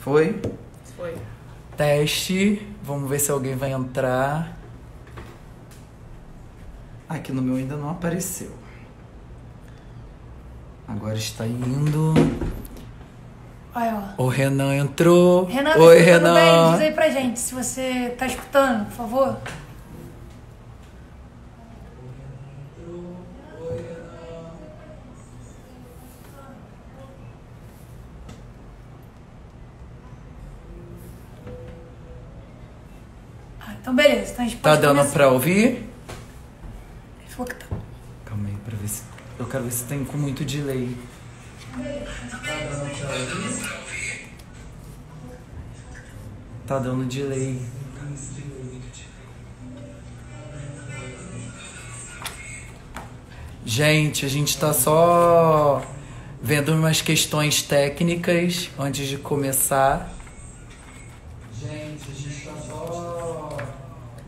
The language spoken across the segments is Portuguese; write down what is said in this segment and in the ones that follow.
Foi? Foi. Teste. Vamos ver se alguém vai entrar. Aqui no meu ainda não apareceu. Agora está indo. Olha, ó. O Renan entrou. Renan, tá Oi, escutando bem? Renan. Diz aí pra gente se você tá escutando, por favor. Então beleza, então a gente Tá pode dando começar. pra ouvir? Ele falou que tá. Calma aí, pra ver se... Eu quero ver se tem com muito delay. Tá dando delay. Gente, a gente tá só vendo umas questões técnicas antes de começar. Gente, a gente tá só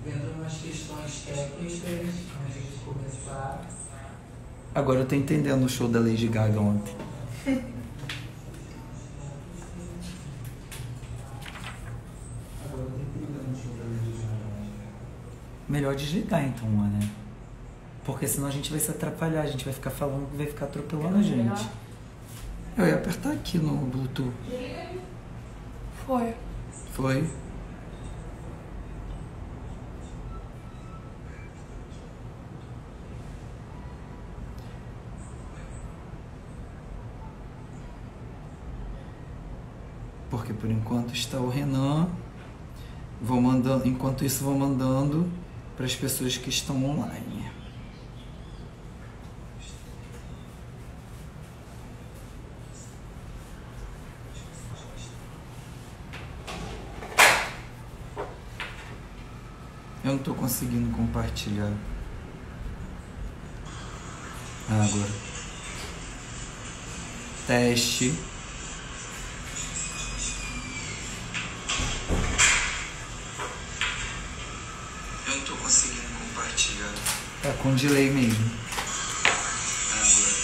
vendo umas questões técnicas antes de começar. Agora eu tô entendendo o show da Lady Gaga ontem. Melhor desligar então, né? Porque senão a gente vai se atrapalhar, a gente vai ficar falando que vai ficar atropelando a gente. Eu ia apertar aqui no Bluetooth. Foi. Foi? Porque por enquanto está o Renan. Vou mandando, enquanto isso vou mandando para as pessoas que estão online. Eu não estou conseguindo compartilhar. Agora. Teste. Eu não tô conseguindo compartilhar. Tá com delay mesmo. Agora.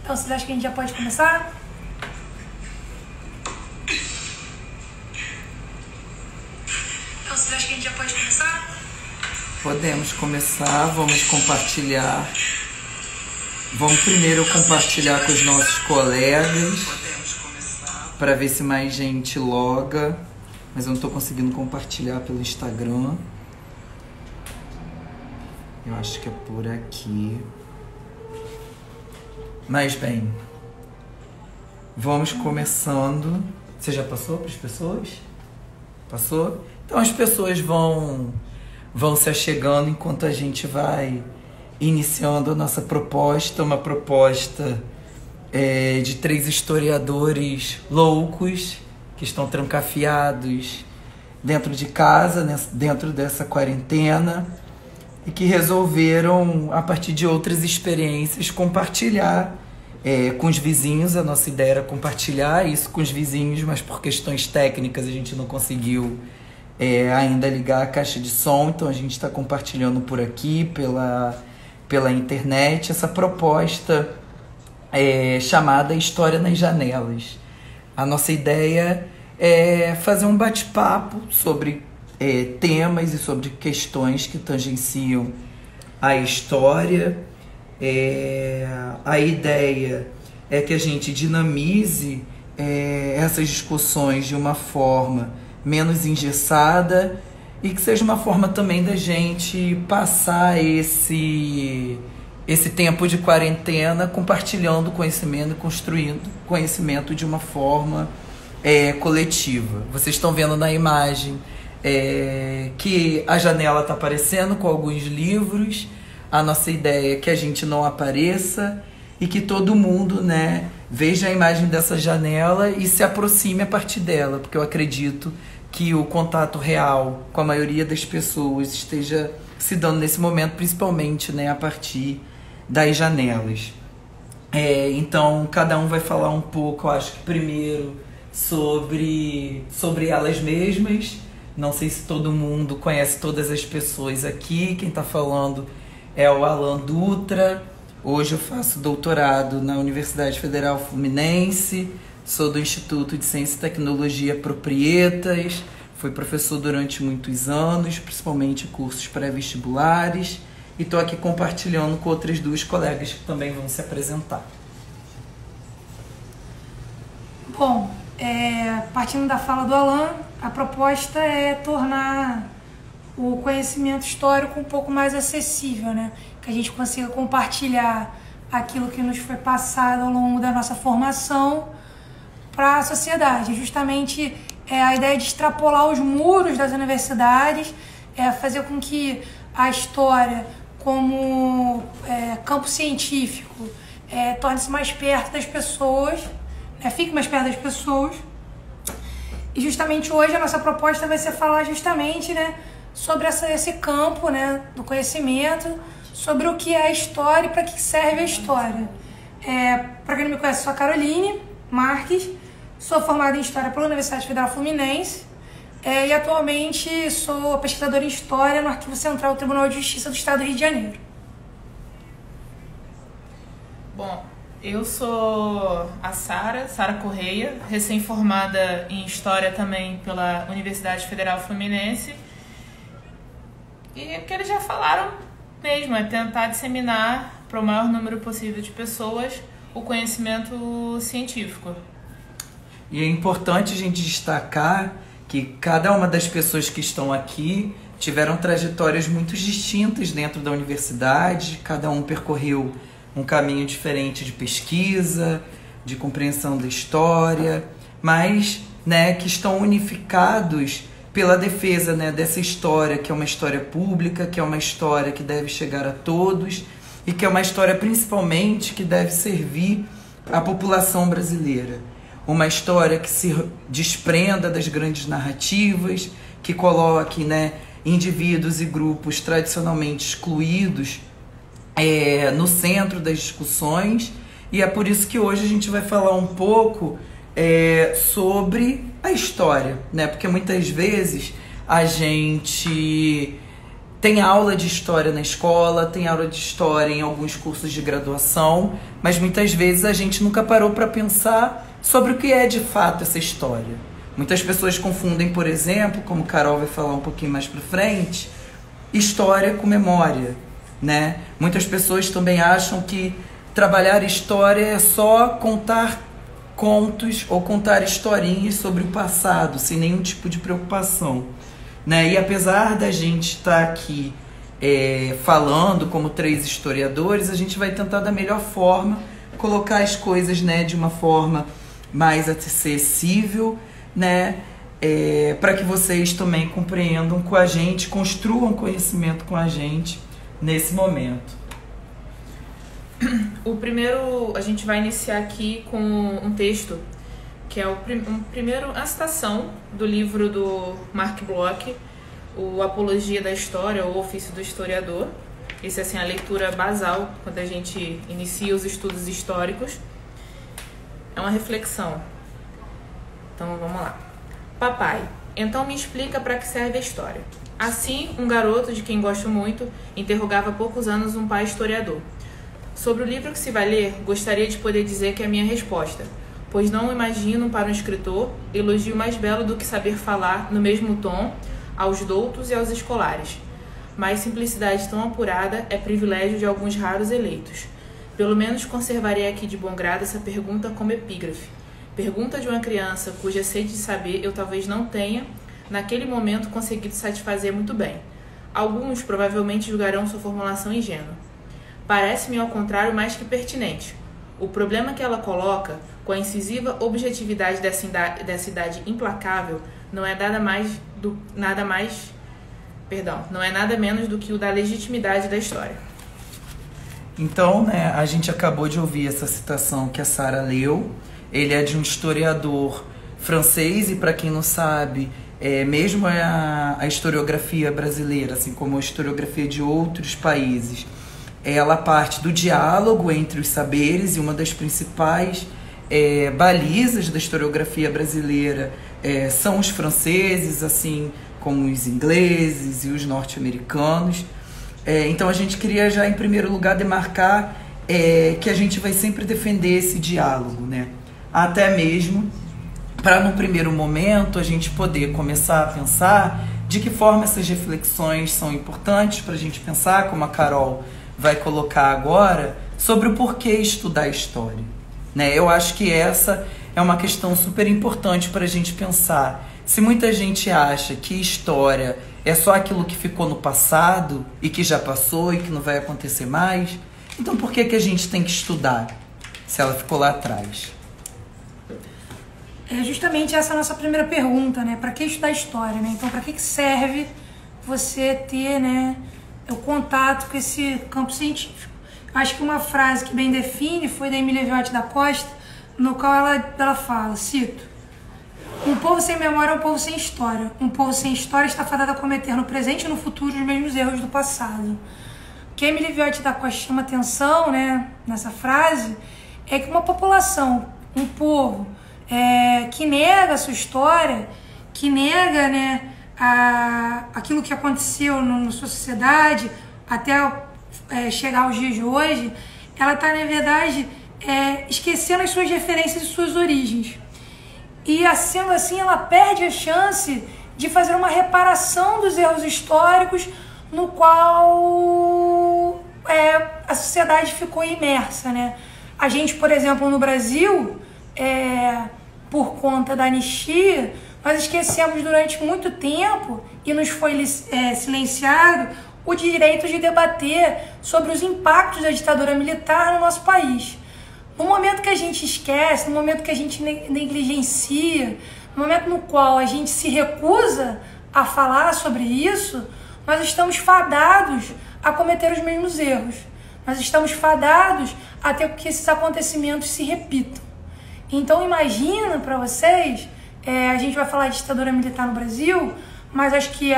Então vocês acham que a gente já pode começar? Então vocês acham que a gente já pode começar? Podemos começar, vamos compartilhar. Vamos primeiro compartilhar com os nossos colegas para ver se mais gente loga. Mas eu não estou conseguindo compartilhar pelo Instagram. Eu acho que é por aqui. Mas bem, vamos começando. Você já passou para as pessoas? Passou? Então as pessoas vão se achegando enquanto a gente vai iniciando a nossa proposta. Uma proposta de 3 historiadores loucos que estão trancafiados dentro de casa, dentro dessa quarentena, e que resolveram, a partir de outras experiências, compartilhar com os vizinhos. A nossa ideia era compartilhar isso com os vizinhos, mas por questões técnicas a gente não conseguiu ainda ligar a caixa de som, então a gente está compartilhando por aqui, pela internet, essa proposta chamada História nas Janelas. A nossa ideia é fazer um bate-papo sobre temas e sobre questões que tangenciam a história. A ideia é que a gente dinamize essas discussões de uma forma menos engessada e que seja uma forma também da gente passar esse tempo de quarentena compartilhando conhecimento e construindo conhecimento de uma forma coletiva. Vocês estão vendo na imagem que a janela está aparecendo com alguns livros. A nossa ideia é que a gente não apareça e que todo mundo, né, veja a imagem dessa janela e se aproxime a partir dela, porque eu acredito que o contato real com a maioria das pessoas esteja se dando nesse momento, principalmente, né, a partir das janelas. Então, cada um vai falar um pouco, eu acho que primeiro, sobre elas mesmas. Não sei se todo mundo conhece todas as pessoas aqui. Quem está falando é o Alan Dutra. Hoje eu faço doutorado na Universidade Federal Fluminense. Sou do Instituto de Ciência e Tecnologia Proprietas. Fui professor durante muitos anos, principalmente cursos pré-vestibulares. E estou aqui compartilhando com outras duas colegas que também vão se apresentar. Bom, partindo da fala do Alan, a proposta é tornar o conhecimento histórico um pouco mais acessível, né? Que a gente consiga compartilhar aquilo que nos foi passado ao longo da nossa formação para a sociedade. Justamente a ideia de extrapolar os muros das universidades, fazer com que a história, como campo científico, torne-se mais perto das pessoas, fique mais perto das pessoas. E justamente hoje a nossa proposta vai ser falar justamente, né, sobre esse campo, né, do conhecimento, sobre o que é a história e para que serve a história. Para quem não me conhece, sou a Caroline Marques, sou formada em História pela Universidade Federal Fluminense e atualmente sou pesquisadora em História no Arquivo Central do Tribunal de Justiça do Estado do Rio de Janeiro. Bom, eu sou a Sara Correia, recém-formada em História também pela Universidade Federal Fluminense. E o que eles já falaram mesmo, é tentar disseminar para o maior número possível de pessoas o conhecimento científico. E é importante a gente destacar que cada uma das pessoas que estão aqui tiveram trajetórias muito distintas dentro da universidade, cada um percorreu um caminho diferente de pesquisa, de compreensão da história, mas, né, que estão unificados pela defesa, né, dessa história, que é uma história pública, que é uma história que deve chegar a todos e que é uma história principalmente que deve servir à população brasileira. Uma história que se desprenda das grandes narrativas, que coloque, né, indivíduos e grupos tradicionalmente excluídos no centro das discussões. E é por isso que hoje a gente vai falar um pouco sobre a história, né? Porque muitas vezes a gente tem aula de história na escola, tem aula de história em alguns cursos de graduação, mas muitas vezes a gente nunca parou para pensar sobre o que é de fato essa história. Muitas pessoas confundem, por exemplo, como Carol vai falar um pouquinho mais para frente, história com memória, né? Muitas pessoas também acham que trabalhar história é só contar contos ou contar historinhas sobre o passado, sem nenhum tipo de preocupação, né? E apesar da gente estar aqui falando como três historiadores, a gente vai tentar da melhor forma colocar as coisas, né, de uma forma mais acessível, né, para que vocês também compreendam com a gente, construam conhecimento com a gente nesse momento. O primeiro, a gente vai iniciar aqui com um texto que é a citação do livro do Mark Bloch, o Apologia da História, ou Ofício do Historiador. Isso é assim, a leitura basal quando a gente inicia os estudos históricos. É uma reflexão. Então vamos lá. Papai, então me explica para que serve a história. Assim, um garoto de quem gosto muito interrogava há poucos anos um pai historiador. Sobre o livro que se vai ler, gostaria de poder dizer que é a minha resposta, pois não imagino para um escritor elogio mais belo do que saber falar no mesmo tom aos doutos e aos escolares. Mas simplicidade tão apurada é privilégio de alguns raros eleitos. Pelo menos conservarei aqui de bom grado essa pergunta como epígrafe. Pergunta de uma criança cuja sede de saber eu talvez não tenha, naquele momento, conseguido satisfazer muito bem. Alguns provavelmente julgarão sua formulação ingênua. Parece-me, ao contrário, mais que pertinente. O problema que ela coloca, com a incisiva objetividade dessa idade implacável, não é nada menos do que o da legitimidade da história. Então, né, a gente acabou de ouvir essa citação que a Sara leu. Ele é de um historiador francês e, para quem não sabe, mesmo a historiografia brasileira, assim como a historiografia de outros países, ela parte do diálogo entre os saberes, e uma das principais balizas da historiografia brasileira são os franceses, assim como os ingleses e os norte-americanos. Então a gente queria já, em primeiro lugar, demarcar que a gente vai sempre defender esse diálogo, né? Até mesmo para, no primeiro momento, a gente poder começar a pensar de que forma essas reflexões são importantes para a gente pensar, como a Carol vai colocar agora, sobre o porquê estudar história, né? Eu acho que essa é uma questão super importante para a gente pensar. Se muita gente acha que história é só aquilo que ficou no passado e que já passou e que não vai acontecer mais, então por que a gente tem que estudar se ela ficou lá atrás? É justamente essa a nossa primeira pergunta, né? Para que estudar história, né? Então, para que serve você ter, né, o contato com esse campo científico? Acho que uma frase que bem define foi da Emília Viotti da Costa, no qual ela fala, cito: um povo sem memória é um povo sem história. Um povo sem história está fadado a cometer no presente e no futuro os mesmos erros do passado. O que a Emília Viotti da Costa chama atenção, né, nessa frase, é que uma população, um povo, que nega a sua história, que nega, né, aquilo que aconteceu na sua sociedade até chegar aos dias de hoje, ela está, na verdade, esquecendo as suas referências e suas origens. E, sendo assim, ela perde a chance de fazer uma reparação dos erros históricos no qual a sociedade ficou imersa, né? A gente, por exemplo, no Brasil, por conta da anistia, nós esquecemos durante muito tempo, e nos foi silenciado, o direito de debater sobre os impactos da ditadura militar no nosso país. No momento que a gente esquece, no momento que a gente negligencia, no momento no qual a gente se recusa a falar sobre isso, nós estamos fadados a cometer os mesmos erros. Nós estamos fadados a ter que esses acontecimentos se repitam. Então imagina para vocês, a gente vai falar de ditadura militar no Brasil, mas acho que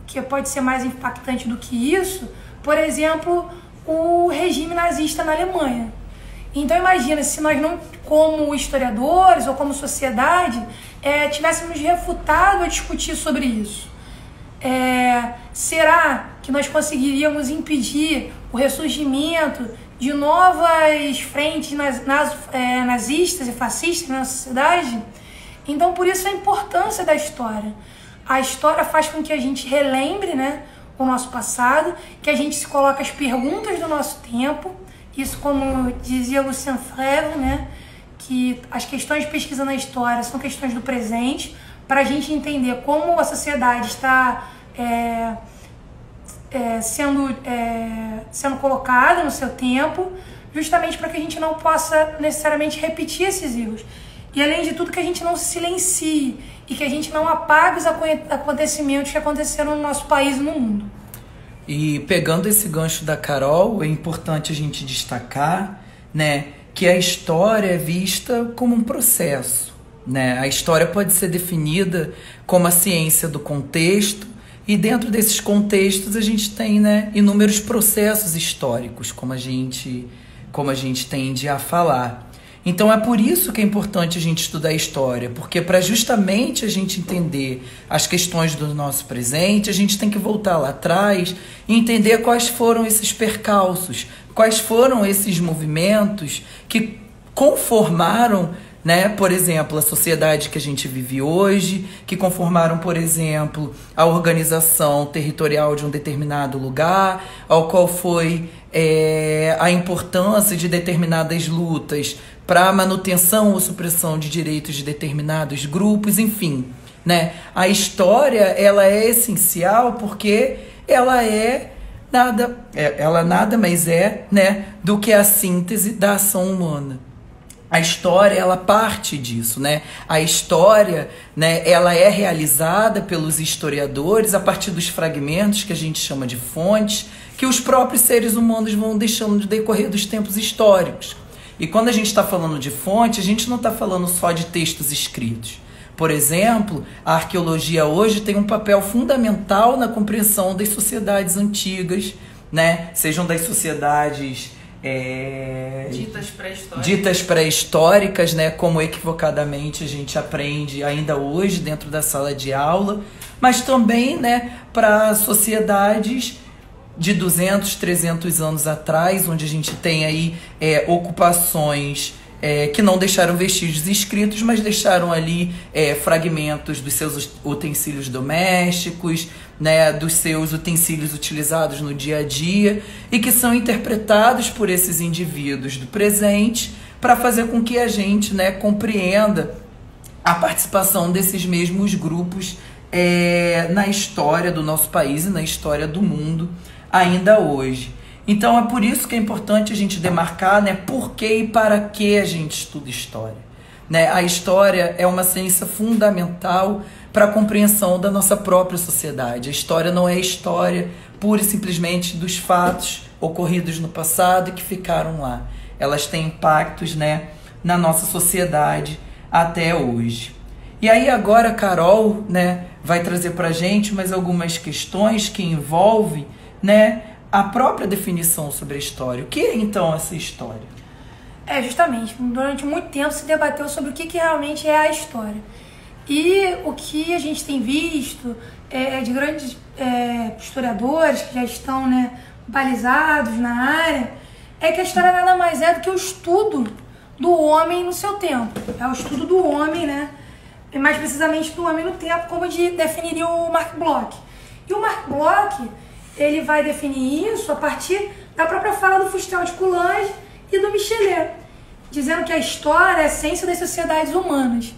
que pode ser mais impactante do que isso, por exemplo, o regime nazista na Alemanha. Então imagina se nós não, como historiadores ou como sociedade, tivéssemos refutado a discutir sobre isso. Será que nós conseguiríamos impedir o ressurgimento de novas frentes nazistas e fascistas na sociedade? Então, por isso a importância da história. A história faz com que a gente relembre, né, o nosso passado, que a gente se coloque as perguntas do nosso tempo. Isso, como dizia Lucien Febvre, né, que as questões de pesquisa na história são questões do presente, para a gente entender como a sociedade está sendo colocada no seu tempo, justamente para que a gente não possa necessariamente repetir esses erros. E, além de tudo, que a gente não se silencie e que a gente não apague os acontecimentos que aconteceram no nosso país e no mundo. E pegando esse gancho da Carol, é importante a gente destacar, né, que a história é vista como um processo, né? A história pode ser definida como a ciência do contexto, e dentro desses contextos a gente tem, né, inúmeros processos históricos, como a gente tende a falar. Então é por isso que é importante a gente estudar a história, porque para justamente a gente entender as questões do nosso presente, a gente tem que voltar lá atrás e entender quais foram esses percalços, quais foram esses movimentos que conformaram, né, por exemplo, a sociedade que a gente vive hoje, que conformaram, por exemplo, a organização territorial de um determinado lugar, ao qual foi a importância de determinadas lutas para a manutenção ou supressão de direitos de determinados grupos, enfim, né? A história, ela é essencial porque ela nada mais é, né, do que a síntese da ação humana. A história, ela parte disso, né? A história, né, ela é realizada pelos historiadores a partir dos fragmentos que a gente chama de fontes, que os próprios seres humanos vão deixando no decorrer dos tempos históricos. E quando a gente está falando de fonte, a gente não está falando só de textos escritos. Por exemplo, a arqueologia hoje tem um papel fundamental na compreensão das sociedades antigas, né? Sejam das sociedades ditas pré-históricas, né? Como equivocadamente a gente aprende ainda hoje dentro da sala de aula, mas também, né, para sociedades de 200, 300 anos atrás, onde a gente tem aí ocupações que não deixaram vestígios escritos, mas deixaram ali fragmentos dos seus utensílios domésticos, né, dos seus utensílios utilizados no dia a dia, e que são interpretados por esses indivíduos do presente para fazer com que a gente, né, compreenda a participação desses mesmos grupos na história do nosso país e na história do mundo ainda hoje. Então é por isso que é importante a gente demarcar, né, por que e para que a gente estuda história. Né? A história é uma ciência fundamental para a compreensão da nossa própria sociedade. A história não é história pura e simplesmente dos fatos ocorridos no passado e que ficaram lá. Elas têm impactos, né, na nossa sociedade até hoje. E aí agora a Carol, né, vai trazer para a gente mais algumas questões que envolvem, né, a própria definição sobre a história. O que é, então, essa história? Justamente. Durante muito tempo se debateu sobre o que realmente é a história. E o que a gente tem visto de grandes historiadores que já estão, né, balizados na área, é que a história nada mais é do que o estudo do homem no seu tempo. É o estudo do homem, né? E mais precisamente do homem no tempo, como definiria o Marc Bloch. E o Marc Bloch, ele vai definir isso a partir da própria fala do Fustel de Coulanges e do Michelet, dizendo que a história é a essência das sociedades humanas.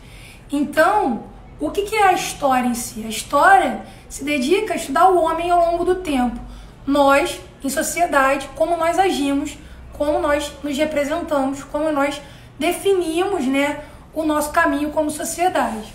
Então, o que é a história em si? A história se dedica a estudar o homem ao longo do tempo. Nós, em sociedade, como nós agimos, como nós nos representamos, como nós definimos, né, o nosso caminho como sociedade.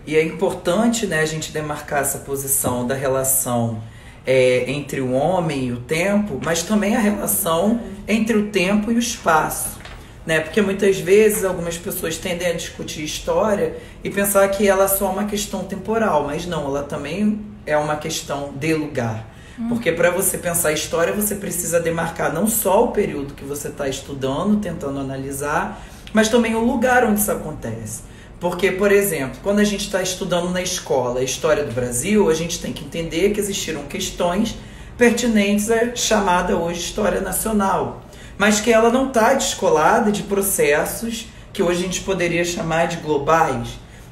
E é importante, né, a gente demarcar essa posição da relação entre o homem e o tempo, mas também a relação entre o tempo e o espaço, né? Porque muitas vezes algumas pessoas tendem a discutir história e pensar que ela é só uma questão temporal, mas não, ela também é uma questão de lugar. Porque para você pensar história, você precisa demarcar não só o período que você está estudando, tentando analisar, mas também o lugar onde isso acontece. Porque, por exemplo, quando a gente está estudando na escola a história do Brasil, a gente tem que entender que existiram questões pertinentes à chamada hoje História Nacional, mas que ela não está descolada de processos que hoje a gente poderia chamar de globais.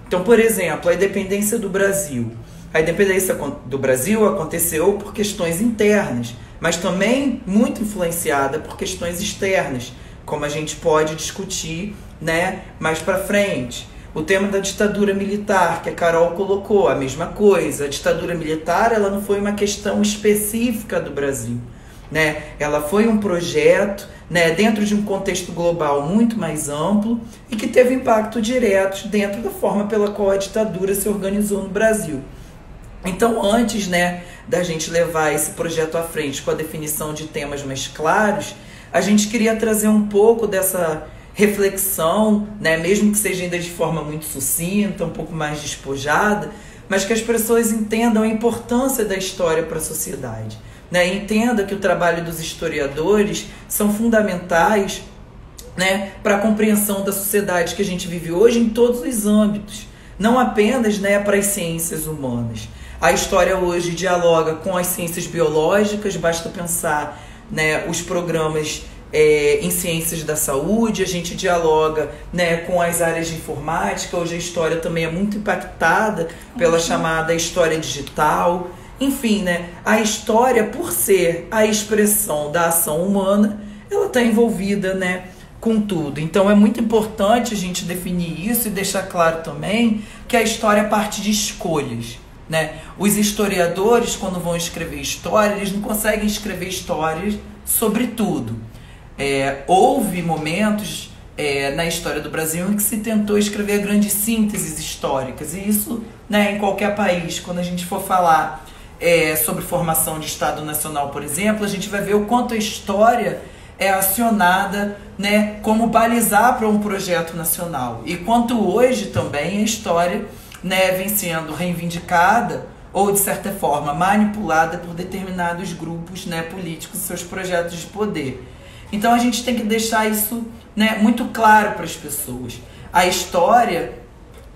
Então, por exemplo, a independência do Brasil. A independência do Brasil aconteceu por questões internas, mas também muito influenciada por questões externas, como a gente pode discutir, né, mais para frente. O tema da ditadura militar, que a Carol colocou, a mesma coisa. A ditadura militar, ela não foi uma questão específica do Brasil, né? Ela foi um projeto, né, dentro de um contexto global muito mais amplo e que teve impacto direto dentro da forma pela qual a ditadura se organizou no Brasil. Então, antes, né, da gente levar esse projeto à frente com a definição de temas mais claros, a gente queria trazer um pouco dessa reflexão, né, mesmo que seja ainda de forma muito sucinta, um pouco mais despojada, mas que as pessoas entendam a importância da história para a sociedade, né, entenda que o trabalho dos historiadores são fundamentais, né, para a compreensão da sociedade que a gente vive hoje em todos os âmbitos, não apenas, né, para as ciências humanas. A história hoje dialoga com as ciências biológicas, basta pensar, né, os programas em ciências da saúde, a gente dialoga, né, com as áreas de informática. Hoje a história também é muito impactada pela chamada história digital. Enfim, né, a história, por ser a expressão da ação humana, ela está envolvida, né, com tudo. Então é muito importante a gente definir isso e deixar claro também que a história parte de escolhas, né? Os historiadores, quando vão escrever história, eles não conseguem escrever histórias sobre tudo. Houve momentos na história do Brasil em que se tentou escrever grandes sínteses históricas, e isso, né, em qualquer país. Quando a gente for falar sobre formação de Estado Nacional, por exemplo, a gente vai ver o quanto a história é acionada, né, como balizar para um projeto nacional, e quanto hoje também a história, né, vem sendo reivindicada ou, de certa forma, manipulada por determinados grupos, né, políticos e seus projetos de poder. Então a gente tem que deixar isso, né, muito claro para as pessoas. A história,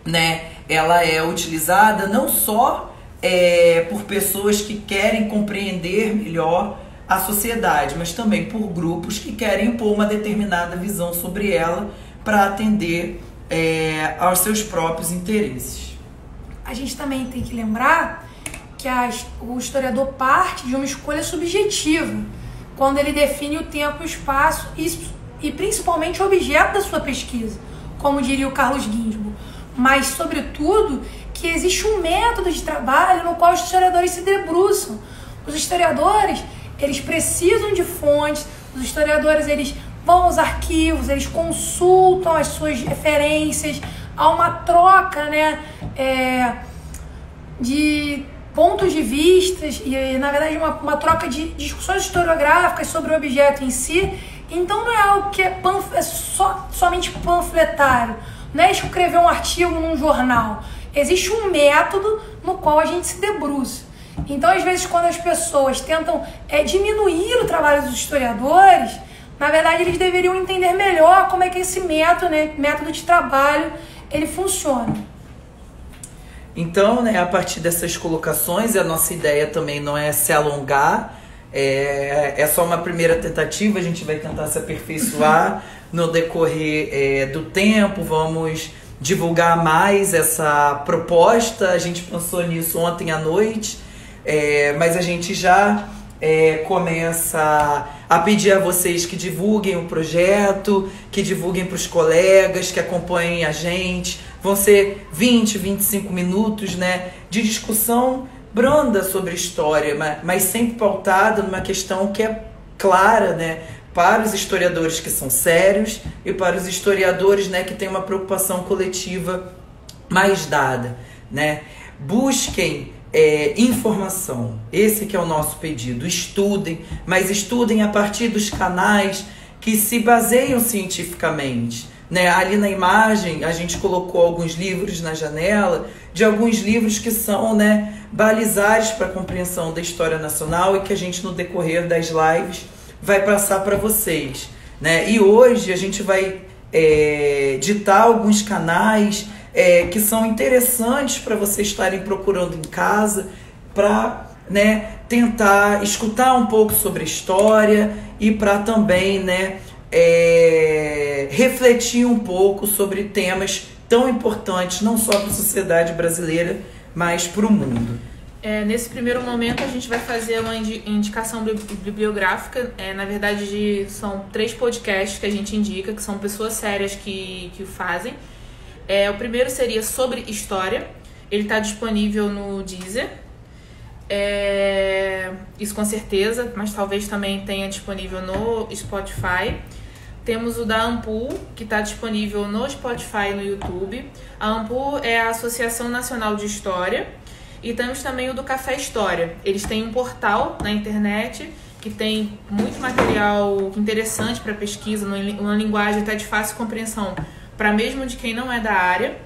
né, ela é utilizada não só por pessoas que querem compreender melhor a sociedade, mas também por grupos que querem impor uma determinada visão sobre ela para atender aos seus próprios interesses. A gente também tem que lembrar que o historiador parte de uma escolha subjetiva, quando ele define o tempo e o espaço e principalmente o objeto da sua pesquisa, como diria o Carlos Ginzburg, mas, sobretudo, que existe um método de trabalho no qual os historiadores se debruçam. Os historiadores, eles precisam de fontes, os historiadores, eles vão aos arquivos, eles consultam as suas referências, há uma troca, né, de pontos de vistas e, na verdade, uma troca de discussões historiográficas sobre o objeto em si. Então não é algo que é somente panfletário, não é escrever um artigo num jornal. Existe um método no qual a gente se debruça. Então, às vezes, quando as pessoas tentam diminuir o trabalho dos historiadores, na verdade, eles deveriam entender melhor como é que esse método, né, método de trabalho, ele funciona. Então, né, a partir dessas colocações, a nossa ideia também não é se alongar, é só uma primeira tentativa, a gente vai tentar se aperfeiçoar no decorrer do tempo, vamos divulgar mais essa proposta. A gente pensou nisso ontem à noite, mas a gente já começa a pedir a vocês que divulguem o projeto, que divulguem para os colegas, que acompanhem a gente. Vão ser 20, 25 minutos, né, de discussão branda sobre história, mas sempre pautada numa questão que é clara, né, para os historiadores que são sérios e para os historiadores, né, que têm uma preocupação coletiva mais dada, né. Busquem informação, esse que é o nosso pedido. Estudem, mas estudem a partir dos canais que se baseiam cientificamente, né? Ali na imagem a gente colocou alguns livros na janela, de alguns livros que são, né, balizares para a compreensão da história nacional e que a gente, no decorrer das lives, vai passar para vocês, né? E hoje a gente vai ditar alguns canais que são interessantes para vocês estarem procurando em casa, para, né, tentar escutar um pouco sobre a história e para também, né, refletir um pouco sobre temas tão importantes, não só para a sociedade brasileira, mas para o mundo. Nesse primeiro momento a gente vai fazer uma indicação bibliográfica. Na verdade, são 3 podcasts que a gente indica, que são pessoas sérias que o fazem. O primeiro seria sobre história. Ele está disponível no Deezer. Isso com certeza, mas talvez também tenha disponível no Spotify. Temos o da Ampul, que está disponível no Spotify e no YouTube. A Ampul é a Associação Nacional de História. E temos também o do Café História. Eles têm um portal na internet que tem muito material interessante para pesquisa, uma linguagem até de fácil compreensão, para mesmo de quem não é da área.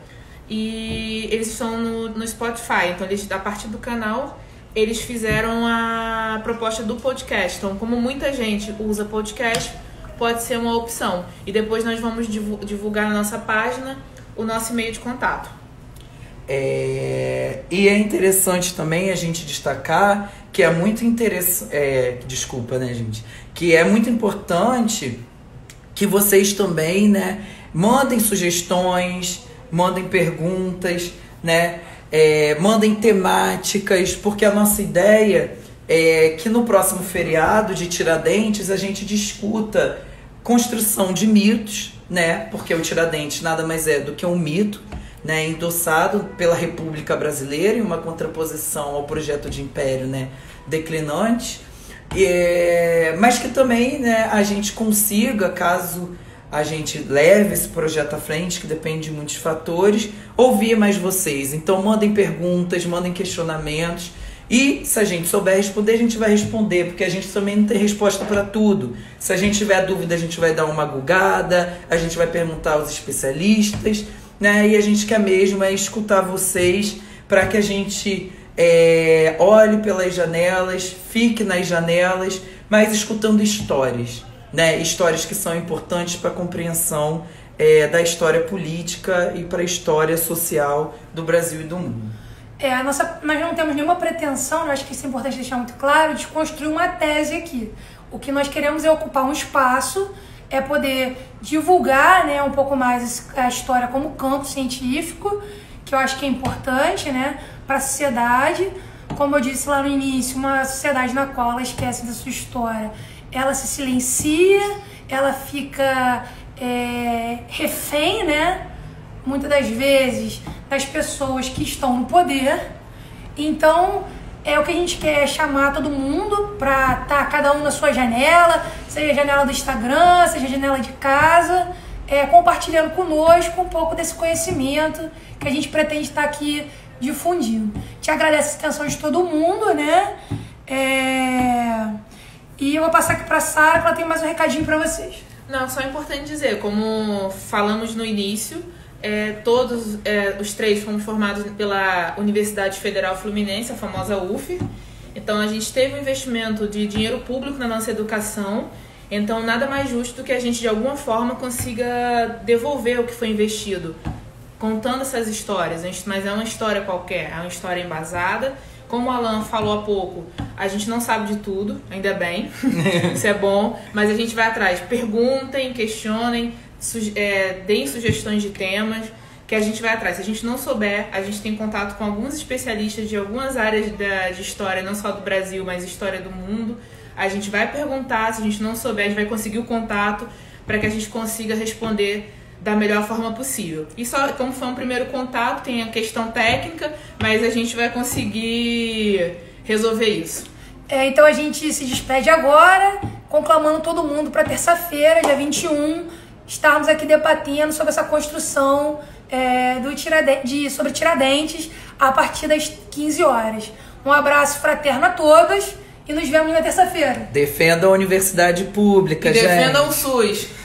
E eles estão no Spotify. Então, a partir do canal, eles fizeram a proposta do podcast. Então, como muita gente usa podcast, pode ser uma opção. E depois nós vamos divulgar na nossa página o nosso e-mail de contato. E é interessante também a gente destacar que é muito interessante. Desculpa, né, gente? Que é muito importante que vocês também, né, mandem sugestões, mandem perguntas, né? Mandem temáticas, porque a nossa ideia é que no próximo feriado de Tiradentes a gente discuta construção de mitos, né? Porque o Tiradentes nada mais é do que um mito, né, endossado pela República Brasileira em uma contraposição ao projeto de império, né, declinante, mas que também, né, a gente consiga, caso a gente leve esse projeto à frente, que depende de muitos fatores, ouvir mais vocês. Então mandem perguntas, mandem questionamentos, e se a gente souber responder, a gente vai responder, porque a gente também não tem resposta para tudo. Se a gente tiver dúvida, a gente vai dar uma gulgada, a gente vai perguntar aos especialistas, né? E a gente quer mesmo escutar vocês para que a gente olhe pelas janelas, fique nas janelas, mas escutando histórias, né? Histórias que são importantes para a compreensão da história política e para a história social do Brasil e do mundo. Nós não temos nenhuma pretensão, eu acho que isso é importante deixar muito claro, de construir uma tese aqui. O que nós queremos é ocupar um espaço, é poder divulgar, né, um pouco mais a história como campo científico, que eu acho que é importante, né, para a sociedade. Como eu disse lá no início, uma sociedade na qual ela esquece da sua história, ela se silencia, ela fica refém, né, muitas das vezes, das pessoas que estão no poder. Então, o que a gente quer é chamar todo mundo para estar cada um na sua janela, seja a janela do Instagram, seja a janela de casa, compartilhando conosco um pouco desse conhecimento que a gente pretende estar aqui difundindo. Te agradeço a atenção de todo mundo, né? E eu vou passar aqui para a Sara, que ela tem mais um recadinho para vocês. Não, só é importante dizer, como falamos no início, todos os três fomos formados pela Universidade Federal Fluminense, a famosa UF. Então a gente teve um investimento de dinheiro público na nossa educação, então nada mais justo do que a gente de alguma forma consiga devolver o que foi investido, contando essas histórias. Mas é uma história qualquer, é uma história embasada. Como o Alan falou há pouco, a gente não sabe de tudo, ainda bem, isso é bom, mas a gente vai atrás. Perguntem, questionem, deem sugestões de temas, que a gente vai atrás. Se a gente não souber, a gente tem contato com alguns especialistas de algumas áreas de história, não só do Brasil, mas história do mundo. A gente vai perguntar, se a gente não souber, a gente vai conseguir o contato para que a gente consiga responder da melhor forma possível. E só como foi um primeiro contato, tem a questão técnica, mas a gente vai conseguir resolver isso. Então a gente se despede agora, conclamando todo mundo para terça-feira, dia 21, estarmos aqui debatendo sobre essa construção sobre Tiradentes a partir das 15 horas. Um abraço fraterno a todos e nos vemos na terça-feira. Defendam a universidade pública, gente. E defendam o SUS.